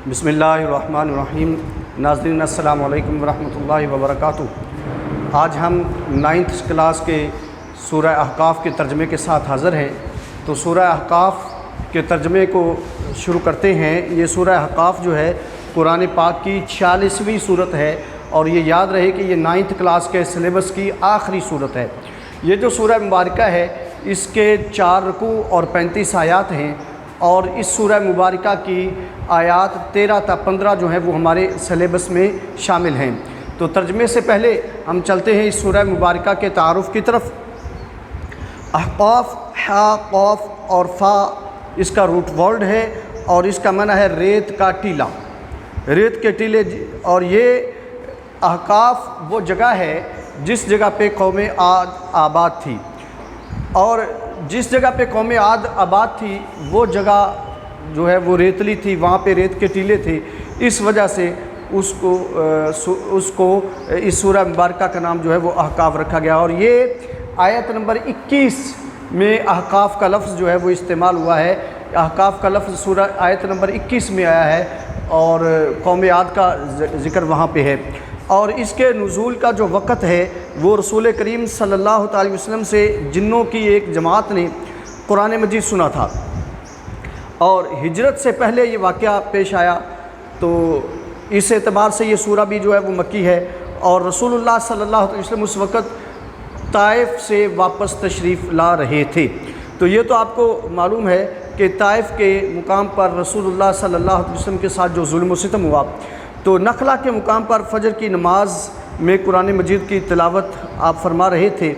بسم اللہ الرحمن الرحیم۔ ناظرین السلام علیکم ورحمۃ اللہ وبرکاتہ۔ آج ہم 9th کلاس کے سورہ احقاف کے ترجمے کے ساتھ حاضر ہیں۔ تو سورہ احقاف کے ترجمے کو شروع کرتے ہیں۔ یہ سورہ احقاف جو ہے قرآن پاک کی 46ویں صورت ہے، اور یہ یاد رہے کہ یہ 9th کلاس کے سلیبس کی آخری صورت ہے۔ یہ جو سورہ مبارکہ ہے اس کے 4 رکوع اور 35 آیات ہیں، اور اس سورہ مبارکہ کی آیات 13 تا 15 جو ہیں وہ ہمارے سلیبس میں شامل ہیں۔ تو ترجمے سے پہلے ہم چلتے ہیں اس سورہ مبارکہ کے تعارف کی طرف۔ احقاف، حا، قاف اور فا اس کا روٹ ورڈ ہے، اور اس کا معنی ہے ریت کا ٹیلا، ریت کے ٹیلے۔ اور یہ احقاف وہ جگہ ہے جس جگہ پہ قوم عاد آباد تھی، اور جس جگہ پہ قوم عاد آباد تھی وہ جگہ جو ہے وہ ریتلی تھی، وہاں پہ ریت کے ٹیلے تھے، اس وجہ سے اس کو اس سورہ مبارکہ کا نام جو ہے وہ احقاف رکھا گیا۔ اور یہ آیت نمبر 21 میں احقاف کا لفظ جو ہے وہ استعمال ہوا ہے۔ احقاف کا لفظ سورہ آیت نمبر 21 میں آیا ہے، اور قوم عاد کا ذکر وہاں پہ ہے۔ اور اس کے نزول کا جو وقت ہے وہ رسول کریم صلی اللہ علیہ وسلم سے جنوں کی ایک جماعت نے قرآن مجید سنا تھا، اور ہجرت سے پہلے یہ واقعہ پیش آیا، تو اس اعتبار سے یہ سورہ بھی جو ہے وہ مکی ہے۔ اور رسول اللہ صلی اللہ علیہ وسلم اس وقت طائف سے واپس تشریف لا رہے تھے۔ تو یہ تو آپ کو معلوم ہے کہ طائف کے مقام پر رسول اللہ صلی اللہ علیہ وسلم کے ساتھ جو ظلم و ستم ہوا، تو نخلا کے مقام پر فجر کی نماز میں قرآن مجید کی تلاوت آپ فرما رہے تھے۔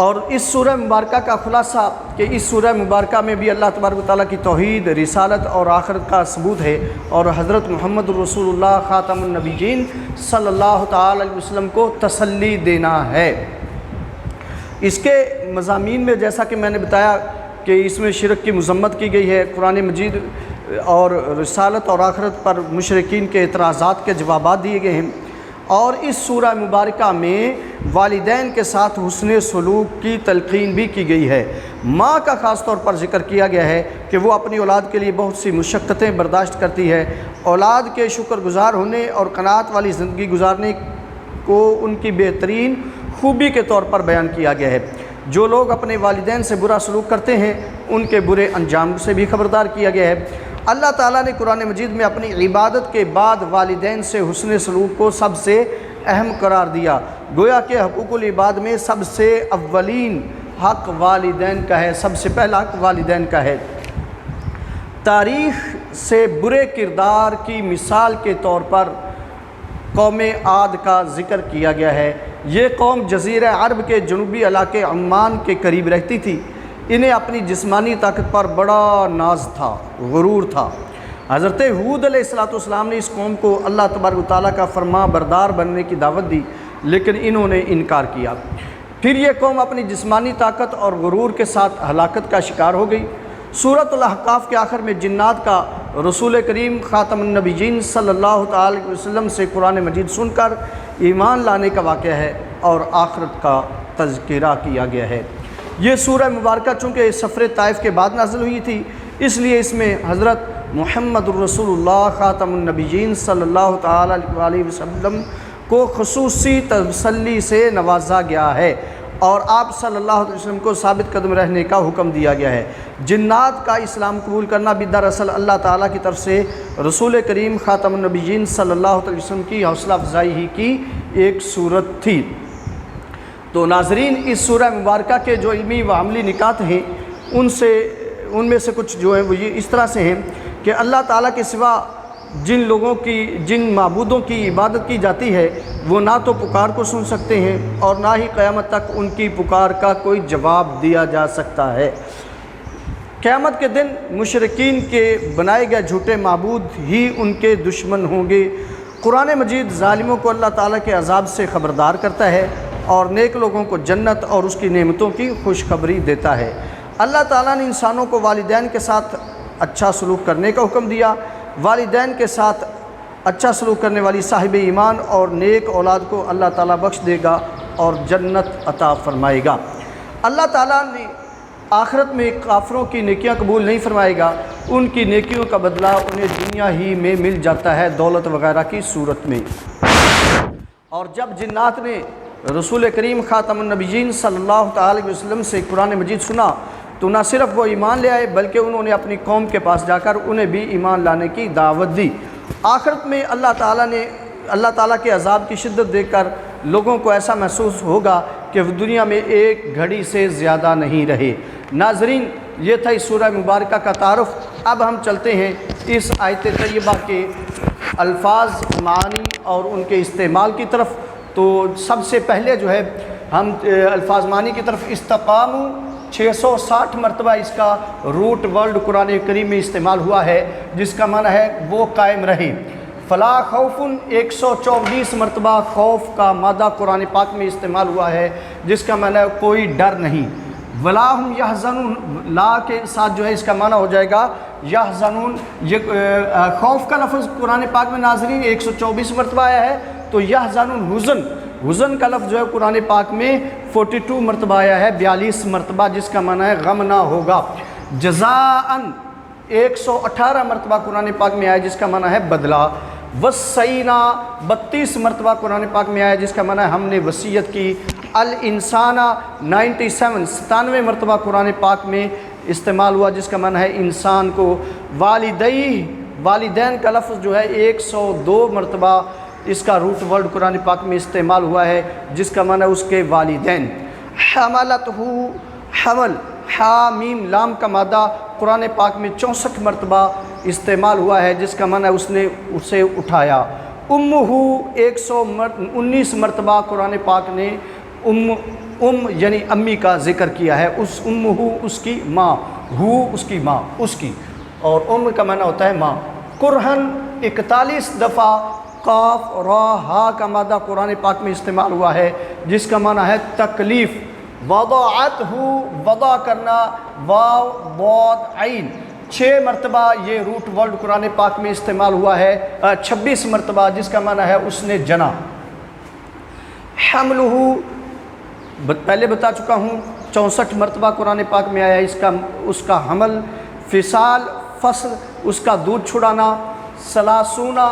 اور اس سورہ مبارکہ کا خلاصہ کہ اس سورہ مبارکہ میں بھی اللہ تبارک و تعالیٰ کی توحید، رسالت اور آخرت کا ثبوت ہے، اور حضرت محمد رسول اللہ خاتم النبیین صلی اللہ تعالی علیہ وسلم کو تسلی دینا ہے۔ اس کے مضامین میں جیسا کہ میں نے بتایا کہ اس میں شرک کی مذمت کی گئی ہے، قرآن مجید اور رسالت اور آخرت پر مشرکین کے اعتراضات کے جوابات دیے گئے ہیں، اور اس سورہ مبارکہ میں والدین کے ساتھ حسن سلوک کی تلقین بھی کی گئی ہے۔ ماں کا خاص طور پر ذکر کیا گیا ہے کہ وہ اپنی اولاد کے لیے بہت سی مشقتیں برداشت کرتی ہے۔ اولاد کے شکر گزار ہونے اور قناعت والی زندگی گزارنے کو ان کی بہترین خوبی کے طور پر بیان کیا گیا ہے۔ جو لوگ اپنے والدین سے برا سلوک کرتے ہیں ان کے برے انجام سے بھی خبردار کیا گیا ہے۔ اللہ تعالیٰ نے قرآن مجید میں اپنی عبادت کے بعد والدین سے حسن سلوک کو سب سے اہم قرار دیا، گویا کہ حقوق العباد میں سب سے اولین حق والدین کا ہے، سب سے پہلا حق والدین کا ہے۔ تاریخ سے برے کردار کی مثال کے طور پر قوم عاد کا ذکر کیا گیا ہے۔ یہ قوم جزیرہ عرب کے جنوبی علاقے عمان کے قریب رہتی تھی۔ انہیں اپنی جسمانی طاقت پر بڑا ناز تھا، غرور تھا۔ حضرت ہود علیہ السلام نے اس قوم کو اللہ تبارک و تعالیٰ کا فرما بردار بننے کی دعوت دی، لیکن انہوں نے انکار کیا۔ پھر یہ قوم اپنی جسمانی طاقت اور غرور کے ساتھ ہلاکت کا شکار ہو گئی۔ سورۃ الاحقاف کے آخر میں جنات کا رسول کریم خاتم النبیین صلی اللہ تعالی علیہ وسلم سے قرآن مجید سن کر ایمان لانے کا واقعہ ہے، اور آخرت کا تذکرہ کیا گیا ہے۔ یہ سورہ مبارکہ چونکہ سفر طائف کے بعد نازل ہوئی تھی، اس لیے اس میں حضرت محمد الرسول اللہ خاتم النبیین صلی اللہ تعالی علیہ وسلم کو خصوصی تسلی سے نوازا گیا ہے، اور آپ صلی اللہ علیہ وسلم کو ثابت قدم رہنے کا حکم دیا گیا ہے۔ جنات کا اسلام قبول کرنا بھی دراصل اللہ تعالیٰ کی طرف سے رسول کریم خاتم النبیین صلی اللہ علیہ وسلم کی حوصلہ افزائی ہی کی ایک صورت تھی۔ تو ناظرین، اس سورہ مبارکہ کے جو علمی و عملی نکات ہیں ان میں سے کچھ جو ہیں وہ یہ اس طرح سے ہیں کہ اللہ تعالیٰ کے سوا جن معبودوں کی عبادت کی جاتی ہے وہ نہ تو پکار کو سن سکتے ہیں، اور نہ ہی قیامت تک ان کی پکار کا کوئی جواب دیا جا سکتا ہے۔ قیامت کے دن مشرکین کے بنائے گئے جھوٹے معبود ہی ان کے دشمن ہوں گے۔ قرآن مجید ظالموں کو اللہ تعالیٰ کے عذاب سے خبردار کرتا ہے، اور نیک لوگوں کو جنت اور اس کی نعمتوں کی خوشخبری دیتا ہے۔ اللہ تعالیٰ نے انسانوں کو والدین کے ساتھ اچھا سلوک کرنے کا حکم دیا۔ والدین کے ساتھ اچھا سلوک کرنے والی صاحب ایمان اور نیک اولاد کو اللہ تعالیٰ بخش دے گا اور جنت عطا فرمائے گا۔ اللہ تعالیٰ نے آخرت میں کافروں کی نیکیاں قبول نہیں فرمائے گا، ان کی نیکیوں کا بدلہ انہیں دنیا ہی میں مل جاتا ہے دولت وغیرہ کی صورت میں۔ اور جب جنات نے رسول کریم خاتم النبیین صلی اللہ تعالی علیہ وسلم سے قرآن مجید سنا تو نہ صرف وہ ایمان لے آئے بلکہ انہوں نے اپنی قوم کے پاس جا کر انہیں بھی ایمان لانے کی دعوت دی۔ آخرت میں اللہ تعالیٰ کے عذاب کی شدت دیکھ کر لوگوں کو ایسا محسوس ہوگا کہ وہ دنیا میں ایک گھڑی سے زیادہ نہیں رہے۔ ناظرین، یہ تھا اس سورہ مبارکہ کا تعارف۔ اب ہم چلتے ہیں اس آیت طیبہ کے الفاظ، معانی اور ان کے استعمال کی طرف۔ تو سب سے پہلے جو ہے ہم الفاظ معانی کی طرف استقاموا 660 مرتبہ اس کا روٹ ورڈ قرآن کریم میں استعمال ہوا ہے، جس کا معنی ہے وہ قائم رہے۔ فلا خوف 124 مرتبہ خوف کا مادہ قرآن پاک میں استعمال ہوا ہے، جس کا معنی ہے کوئی ڈر نہیں۔ ولا ہم یحزنون، لا کے ساتھ جو ہے اس کا معنی ہو جائے گا یحزنون۔ یہ خوف کا لفظ قرآن پاک میں ناظرین 124 مرتبہ آیا ہے، تو یحزنون حزن کا لفظ جو ہے قرآن پاک میں 42 مرتبہ آیا ہے، 42 مرتبہ، جس کا معنی ہے غم نہ ہوگا۔ جزاءً 118 مرتبہ قرآن پاک میں آیا، جس کا معنی ہے بدلہ۔ وصینا 32 مرتبہ قرآن پاک میں آیا، جس کا معنی ہے ہم نے وصیت کی۔ الانسانہ 97 مرتبہ قرآن پاک میں استعمال ہوا، جس کا معنی ہے انسان کو۔ والدین کا لفظ جو ہے 102 مرتبہ اس کا روٹ ورڈ قرآن پاک میں استعمال ہوا ہے، جس کا معنی ہے اس کے والدین۔ حملتہ حمل، حامیم لام کا مادہ قرآن پاک میں 64 مرتبہ استعمال ہوا ہے، جس کا معنی ہے اس نے اسے اٹھایا۔ امہ 119 مرتبہ قرآن پاک نے یعنی امی کا ذکر کیا ہے۔ اس امہ اس کی ماں، اس کی ماں، اس کی، اور کا معنی ہوتا ہے ماں۔ کرہن 41 دفعہ قاف را ہا کا مادہ قرآن پاک میں استعمال ہوا ہے، جس کا معنی ہے تکلیف۔ وضعتہ وضع کرنا، واو ضاد عین 6 مرتبہ یہ روٹ ورڈ قرآن پاک میں استعمال ہوا ہے، 26 مرتبہ، جس کا معنی ہے اس نے جنا۔ حملہ پہلے بتا چکا ہوں 64 مرتبہ قرآن پاک میں آیا اس کا حمل۔ فصال فصل، اس کا دودھ چھڑانا۔ سلاسونہ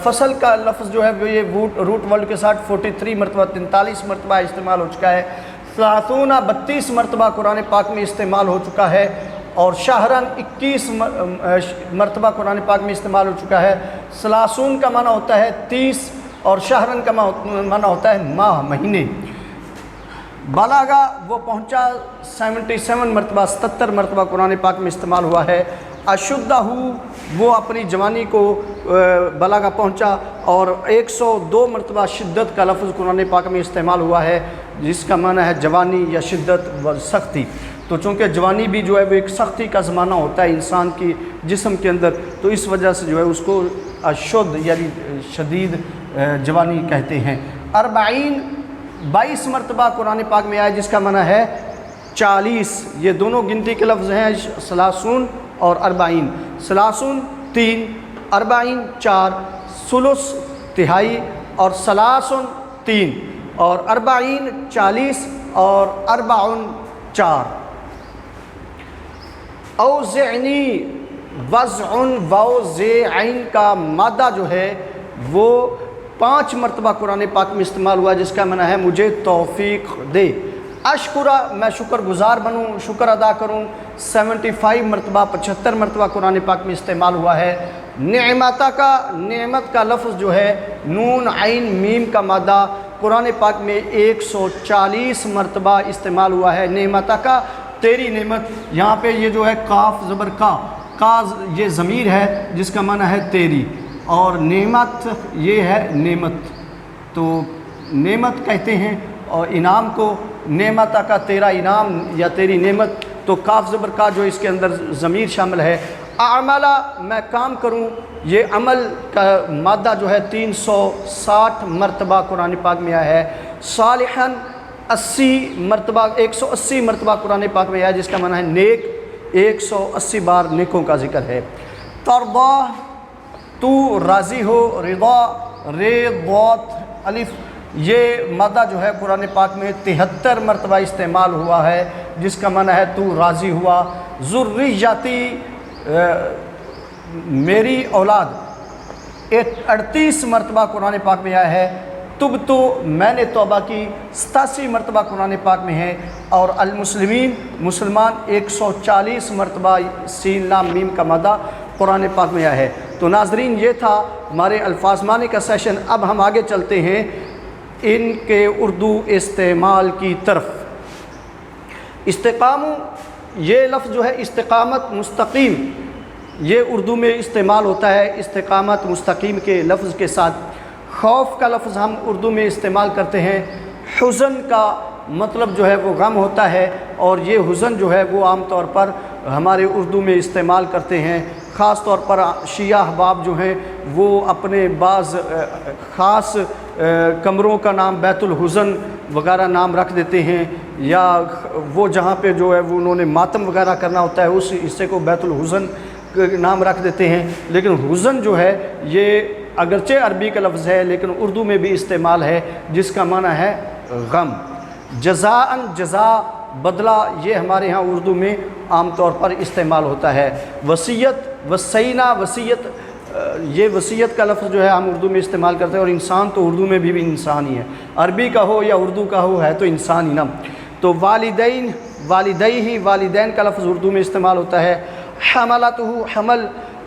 فصل کا لفظ جو ہے یہ روٹ ورڈ کے ساتھ 43 مرتبہ 43 مرتبہ استعمال ہو چکا ہے۔ سلاسونہ 32 مرتبہ قرآن پاک میں استعمال ہو چکا ہے، اور شہرن 21 مرتبہ قرآن پاک میں استعمال ہو چکا ہے۔ سلاسون کا معنی ہوتا ہے 30، اور شہرن کا معنی ہوتا ہے ماہ، مہینے۔ بلاغا وہ پہنچا 77 مرتبہ 77 مرتبہ قرآن پاک میں استعمال ہوا ہے۔ اشدہ وہ اپنی جوانی کو بلاغا پہنچا، اور 102 مرتبہ شدت کا لفظ قرآن پاک میں استعمال ہوا ہے، جس کا معنی ہے جوانی یا شدت و سختی۔ تو چونکہ جوانی بھی جو ہے وہ ایک سختی کا زمانہ ہوتا ہے انسان کی جسم کے اندر، تو اس وجہ سے جو ہے اس کو اشد یعنی شدید جوانی کہتے ہیں۔ 22 مرتبہ قرآن پاک میں آیا، جس کا معنی ہے 40۔ یہ دونوں گنتی کے لفظ ہیں، سلاسون اور 40۔ سلاسون 3، 40 4، ثلث تہائی، اور سلاسن 3، اور 40 40، اور 40 4۔ اوزعنی وضع ووزعین کا مادہ جو ہے وہ 5 مرتبہ قرآن پاک میں استعمال ہوا، جس کا معنی ہے مجھے توفیق دے۔ اشکرہ میں شکر گزار بنوں، شکر ادا کروں، 75 مرتبہ 75 مرتبہ قرآن پاک میں استعمال ہوا ہے۔ نعمت کا لفظ جو ہے نون عین میم کا مادہ قرآن پاک میں 140 مرتبہ استعمال ہوا ہے۔ نعمت کا تیری نعمت، یہاں پہ یہ جو ہے کاف زبر کا یہ ضمیر ہے، جس کا معنی ہے تیری، اور نعمت یہ ہے نعمت، تو نعمت کہتے ہیں اور انعام کو۔ نعمت کا تیرا انعام یا تیری نعمت، تو کاف زبر کا جو اس کے اندر ضمیر شامل ہے۔ اعملا میں کام کروں، یہ عمل کا مادہ جو ہے 360 مرتبہ قرآن پاک میں آیا ہے۔ صالحاً 80 مرتبہ 180 مرتبہ قرآن پاک میں آیا، جس کا معنی ہے نیک، 180 بار نیکوں کا ذکر ہے۔ ترضا تو راضی ہو، رضا ضاد الف، یہ مادہ جو ہے قرآن پاک میں 73 مرتبہ استعمال ہوا ہے، جس کا معنی ہے تو راضی ہوا۔ ذریتی میری اولاد 38 مرتبہ قرآن پاک میں آیا ہے، تب تو میں نے توبہ کی 87 مرتبہ قرآن پاک میں ہے، اور المسلمین مسلمان 140 مرتبہ سین لام میم کا مادہ قرآن پاک میں آیا ہے۔ تو ناظرین یہ تھا ہمارے الفاظ معنی کا سیشن۔ اب ہم آگے چلتے ہیں ان کے اردو استعمال کی طرف۔ استقام، یہ لفظ جو ہے استقامت، مستقیم، یہ اردو میں استعمال ہوتا ہے استقامت مستقیم کے لفظ کے ساتھ۔ خوف کا لفظ ہم اردو میں استعمال کرتے ہیں۔ حزن کا مطلب جو ہے وہ غم ہوتا ہے، اور یہ حزن جو ہے وہ عام طور پر ہمارے اردو میں استعمال کرتے ہیں۔ خاص طور پر شیعہ احباب جو ہیں وہ اپنے بعض خاص کمروں کا نام بیت الحزن وغیرہ نام رکھ دیتے ہیں، یا وہ جہاں پہ جو ہے وہ انہوں نے ماتم وغیرہ کرنا ہوتا ہے اس حصے کو بیت الحزن نام رکھ دیتے ہیں۔ لیکن حزن جو ہے یہ اگرچہ عربی کا لفظ ہے لیکن اردو میں بھی استعمال ہے، جس کا معنی ہے غم۔ جزاءً، جزا، بدلہ، یہ ہمارے ہاں اردو میں عام طور پر استعمال ہوتا ہے۔ وصیت، وصینا، وصیت، یہ وصیت کا لفظ جو ہے ہم اردو میں استعمال کرتے ہیں، اور انسان تو اردو میں بھی انسان ہی ہے، عربی کا ہو یا اردو کا ہو، ہے تو انسان ہی نا۔ تو والدین، والدیہ، والدین کا لفظ اردو میں استعمال ہوتا ہے۔ حملتہ، حمل،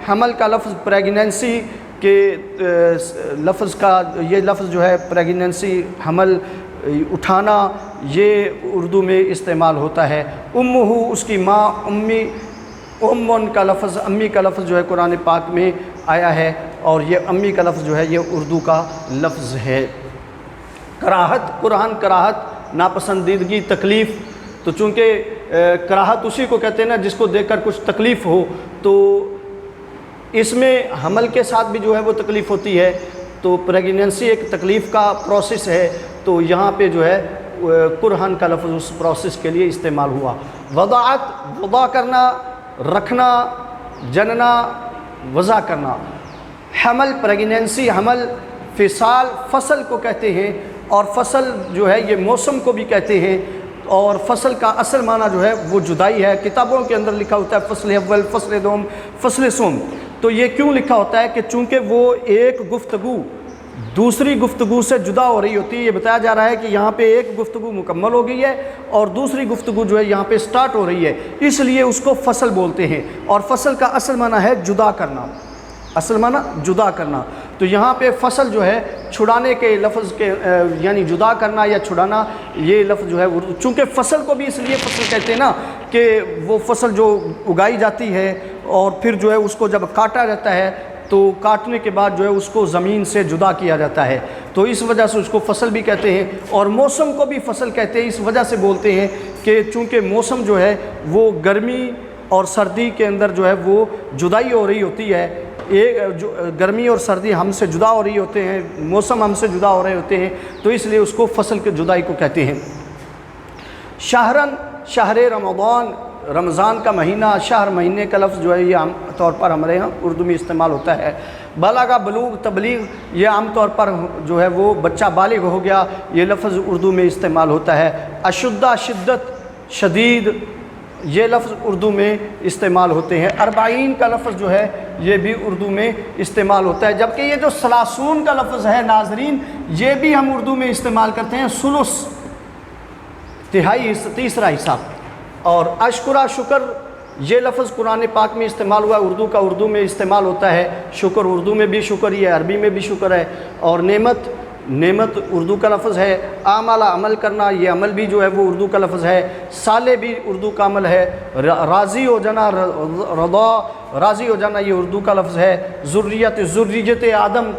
حمل کا لفظ پریگننسی کے لفظ کا، یہ لفظ جو ہے پریگننسی، حمل، اٹھانا، یہ اردو میں استعمال ہوتا ہے۔ امہ، اس کی ماں، امی، امن کا لفظ، امی کا لفظ جو ہے قرآن پاک میں آیا ہے، اور یہ امی کا لفظ جو ہے یہ اردو کا لفظ ہے۔ کراہت، قرآن کراہت، ناپسندیدگی، تکلیف، تو چونکہ کراہت اسی کو کہتے ہیں نا جس کو دیکھ کر کچھ تکلیف ہو، تو اس میں حمل کے ساتھ بھی جو ہے وہ تکلیف ہوتی ہے، تو پریگننسی ایک تکلیف کا پروسیس ہے، تو یہاں پہ جو ہے قرآن کا لفظ اس پروسیس کے لیے استعمال ہوا۔ وضاعت، وضع کرنا، رکھنا، جننا، وضع کرنا۔ حمل، پریگننسی، حمل، فصال، فصل کو کہتے ہیں، اور فصل جو ہے یہ موسم کو بھی کہتے ہیں، اور فصل کا اصل معنی جو ہے وہ جدائی ہے۔ کتابوں کے اندر لکھا ہوتا ہے فصل اول، فصل دوم، فصل سوم۔ تو یہ کیوں لکھا ہوتا ہے کہ چونکہ وہ ایک گفتگو دوسری گفتگو سے جدا ہو رہی ہوتی ہے۔ یہ بتایا جا رہا ہے کہ یہاں پہ ایک گفتگو مکمل ہو گئی ہے اور دوسری گفتگو جو ہے یہاں پہ سٹارٹ ہو رہی ہے، اس لیے اس کو فصل بولتے ہیں، اور فصل کا اصل معنی ہے جدا کرنا، اصل معنی جدا کرنا۔ تو یہاں پہ فصل جو ہے چھڑانے کے لفظ کے یعنی جدا کرنا یا چھڑانا، یہ لفظ جو ہے چونکہ فصل کو بھی اس لیے فصل کہتے ہیں نا کہ وہ فصل جو اگائی جاتی ہے اور پھر جو ہے اس کو جب کاٹا جاتا ہے تو کاٹنے کے بعد جو ہے اس کو زمین سے جدا کیا جاتا ہے، تو اس وجہ سے اس کو فصل بھی کہتے ہیں۔ اور موسم کو بھی فصل کہتے ہیں، اس وجہ سے بولتے ہیں کہ چونکہ موسم جو ہے وہ گرمی اور سردی کے اندر جو ہے وہ جدائی ہو رہی ہوتی ہے، گرمی اور سردی ہم سے جدا ہو رہی ہوتے ہیں، موسم ہم سے جدا ہو رہے ہوتے ہیں، تو اس لیے اس کو فصل کے جدائی کو کہتے ہیں۔ شہرن، شہر رمضان، رمضان کا مہینہ، شہر مہینے کا لفظ جو ہے یہ عام طور پر ہمارے یہاں اردو میں استعمال ہوتا ہے۔ بلغ، بلوغ، تبلیغ، یہ عام طور پر جو ہے وہ بچہ بالغ ہو گیا، یہ لفظ اردو میں استعمال ہوتا ہے۔ اشدہ، شدت، شدید، یہ لفظ اردو میں استعمال ہوتے ہیں۔ 40 کا لفظ جو ہے یہ بھی اردو میں استعمال ہوتا ہے، جبکہ یہ جو 30 کا لفظ ہے ناظرین یہ بھی ہم اردو میں استعمال کرتے ہیں، ثلث، تہائی، تیسرا حصہ۔ اور اشکرہ، شکر، یہ لفظ قرآن پاک میں استعمال ہوا ہے، اردو کا اردو میں استعمال ہوتا ہے۔ شکر اردو میں بھی شکر ہی ہے، عربی میں بھی شکر ہے۔ اور نعمت، نعمت اردو کا لفظ ہے۔ عمل، عمل کرنا، یہ عمل بھی جو ہے وہ اردو کا لفظ ہے۔ صالح بھی اردو کا عمل ہے۔ راضی ہو جانا، رضا، راضی ہو جانا، یہ اردو کا لفظ ہے۔ ذریت، ذریت آدم،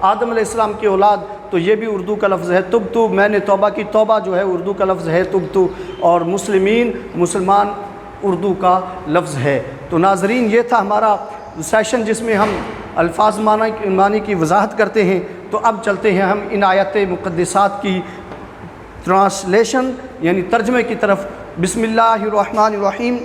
آدم علیہ السلام کی اولاد، تو یہ بھی اردو کا لفظ ہے۔ تبتو، میں نے توبہ کی، توبہ جو ہے اردو کا لفظ ہے تبتو۔ اور مسلمین، مسلمان اردو کا لفظ ہے۔ تو ناظرین یہ تھا ہمارا سیشن جس میں ہم الفاظ معنی کی وضاحت کرتے ہیں۔ تو اب چلتے ہیں ہم ان آیات مقدسات کی ٹرانسلیشن یعنی ترجمے کی طرف۔ بسم اللہ الرحمن الرحیم۔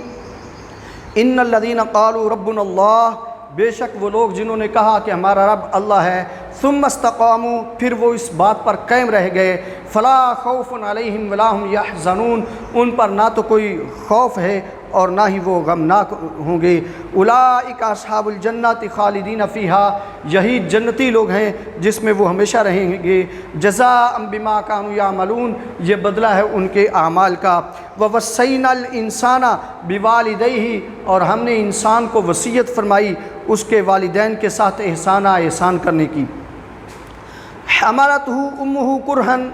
ان الذین قالوا ربنا اللہ، بے شک وہ لوگ جنہوں نے کہا کہ ہمارا رب اللہ ہے، ثم استقاموا، پھر وہ اس بات پر قائم رہ گئے، فلا خوف علیہم ولا هم یحزنون، ان پر نہ تو کوئی خوف ہے اور نہ ہی وہ غمناک ہوں گے۔ اولئک اصحاب الجنۃ خالدین فیہا، یہی جنتی لوگ ہیں جس میں وہ ہمیشہ رہیں گے۔ جزاء بما کانوا یعملون، یہ بدلہ ہے ان کے اعمال کا۔ ووصینا الانسان بوالدیہ، اور ہم نے انسان کو وصیت فرمائی اس کے والدین کے ساتھ احسان کرنے کی۔ حملتہ امہ کرہن،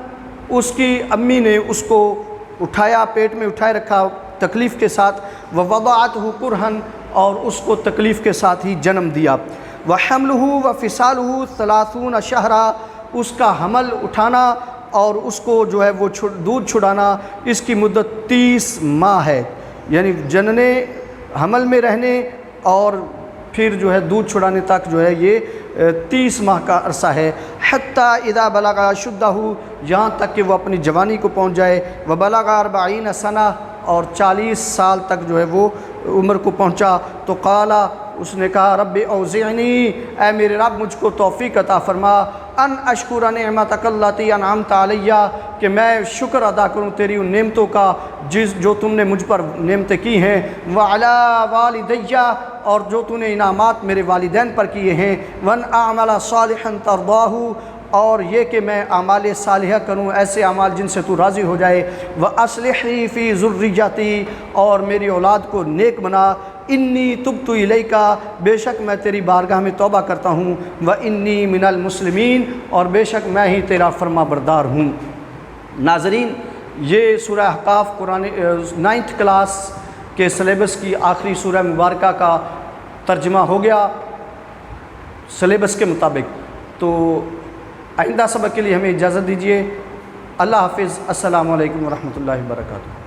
اس کی امی نے اس کو اٹھایا، پیٹ میں اٹھائے رکھا تکلیف کے ساتھ۔ ووضعتہ کرہن، اور اس کو تکلیف کے ساتھ ہی جنم دیا۔ وحملہ وفصالہ 30 شہرا، اس کا حمل اٹھانا اور اس کو جو ہے وہ دودھ چھڑانا، اس کی مدت 30 ماہ ہے، یعنی جننے، حمل میں رہنے اور پھر جو ہے دودھ چھڑانے تک جو ہے یہ 30 ماہ کا عرصہ ہے۔ حتیٰ اذا بلغ اشدہ، یہاں تک کہ وہ اپنی جوانی کو پہنچ جائے۔ وبلغ 40 سنہ، اور 40 سال تک جو ہے وہ عمر کو پہنچا۔ تو قال، اس نے کہا رب اوزعنی، اے میرے رب مجھ کو توفیق عطا فرما، ان اشکر نعمتک التی انعمت علیہ، کہ میں شکر ادا کروں تیری ان نعمتوں کا جو تم نے مجھ پر نعمتیں کی ہیں۔ وعلی والدیہ، اور جو تو نے انعامات میرے والدین پر کیے ہیں۔ وان اعمل صالحا ترضاہ، اور یہ کہ میں اعمال صالحہ کروں، ایسے اعمال جن سے تو راضی ہو جائے۔ وَأَصْلِحْ لِي فِي ذُرِّيَّتِي، اور میری اولاد کو نیک بنا۔ انی تبت الیک، بے شک میں تیری بارگاہ میں توبہ کرتا ہوں۔ وَإِنِّي مِنَ الْمُسْلِمِينَ، اور بے شک میں ہی تیرا فرما بردار ہوں۔ ناظرین، یہ سورہ احقاف قرآن 9th کلاس کے سلیبس کی آخری سورہ مبارکہ کا ترجمہ ہو گیا سلیبس کے مطابق۔ تو آئندہ سبق کے لیے ہمیں اجازت دیجیے۔ اللہ حافظ، السلام علیکم ورحمۃ اللہ وبرکاتہ۔